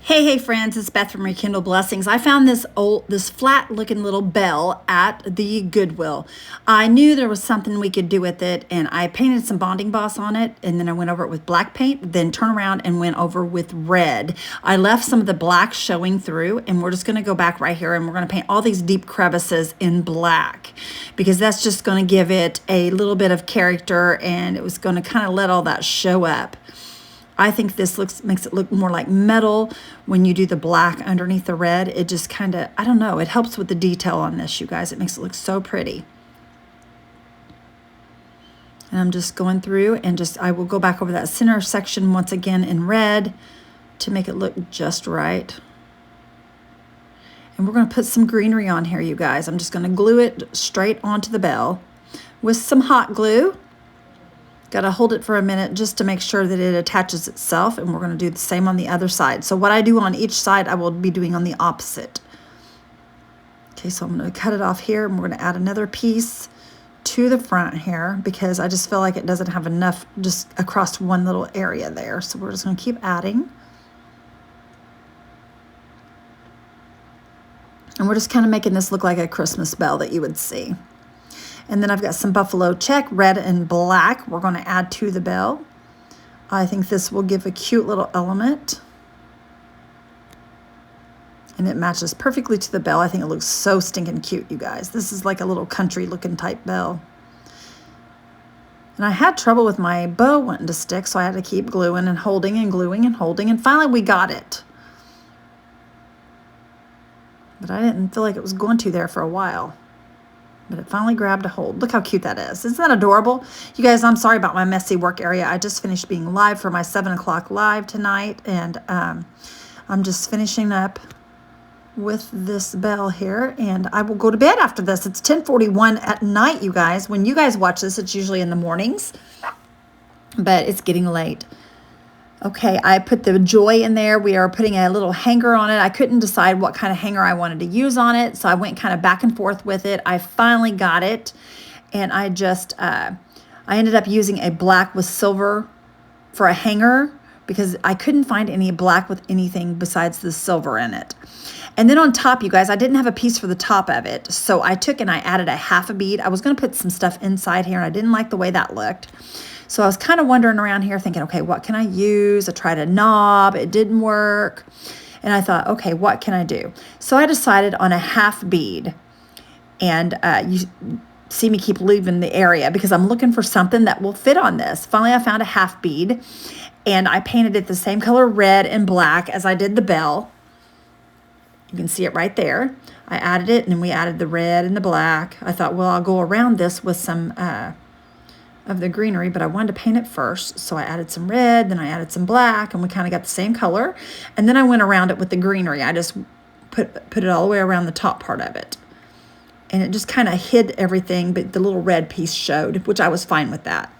Hey friends, it's Beth from Rekindle Blessings. I found this flat looking little bell at the Goodwill. I knew there was something we could do with it, and I painted some bonding boss on it, and then I went over it with black paint, then turned around and went over with red. I left some of the black showing through, and we're just gonna go back right here and we're gonna paint all these deep crevices in black because that's just gonna give it a little bit of character, and it was gonna kind of let all that show up. I think this makes it look more like metal when you do the black underneath the red. It just kind of, I don't know, it helps with the detail on this, you guys. It makes it look so pretty. And I'm just going through and I will go back over that center section once again in red to make it look just right. And we're going to put some greenery on here, you guys. I'm just going to glue it straight onto the bell with some hot glue. Got to hold it for a minute just to make sure that it attaches itself, and we're going to do the same on the other side. So what I do on each side, I will be doing on the opposite. Okay, so I'm going to cut it off here, and we're going to add another piece to the front here because I just feel like it doesn't have enough just across one little area there. So we're just going to keep adding. And we're just kind of making this look like a Christmas bell that you would see. And then I've got some buffalo check, red and black, we're going to add to the bell. I think this will give a cute little element. And it matches perfectly to the bell. I think it looks so stinking cute, you guys. This is like a little country looking type bell. And I had trouble with my bow wanting to stick, so I had to keep gluing and holding and gluing and holding. And finally we got it. But I didn't feel like it was going to there for a while. But it finally grabbed a hold. Look how cute that is. Isn't that adorable? You guys, I'm sorry about my messy work area. I just finished being live for my 7 o'clock live tonight. And I'm just finishing up with this bell here. And I will go to bed after this. It's 10:41 at night, you guys. When you guys watch this, it's usually in the mornings. But it's getting late. Okay, I put the joy in there. We are putting a little hanger on it. I couldn't decide what kind of hanger I wanted to use on it, so I went kind of back and forth with it. I finally got it, and I ended up using a black with silver for a hanger because I couldn't find any black with anything besides the silver in it. And then on top, you guys, I didn't have a piece for the top of it, so I took and I added a half a bead. I was going to put some stuff inside here, and I didn't like the way that looked. So I was kind of wandering around here thinking, okay, what can I use? I tried a knob. It didn't work. And I thought, okay, what can I do? So I decided on a half bead. And you see me keep leaving the area because I'm looking for something that will fit on this. Finally, I found a half bead. And I painted it the same color red and black as I did the bell. You can see it right there. I added it, and then we added the red and the black. I thought, well, I'll go around this with some of the greenery, but I wanted to paint it first. So I added some red, then I added some black, and we kind of got the same color. And then I went around it with the greenery. I just put it all the way around the top part of it. And it just kind of hid everything, but the little red piece showed, which I was fine with that.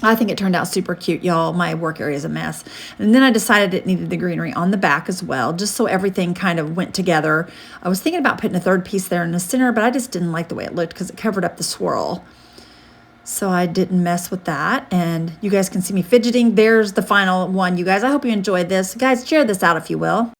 I think it turned out super cute, y'all. My work area is a mess. And then I decided it needed the greenery on the back as well, just so everything kind of went together. I was thinking about putting a third piece there in the center, but I just didn't like the way it looked because it covered up the swirl. So I didn't mess with that. And you guys can see me fidgeting. There's the final one, you guys. I hope you enjoyed this. Guys, share this out if you will.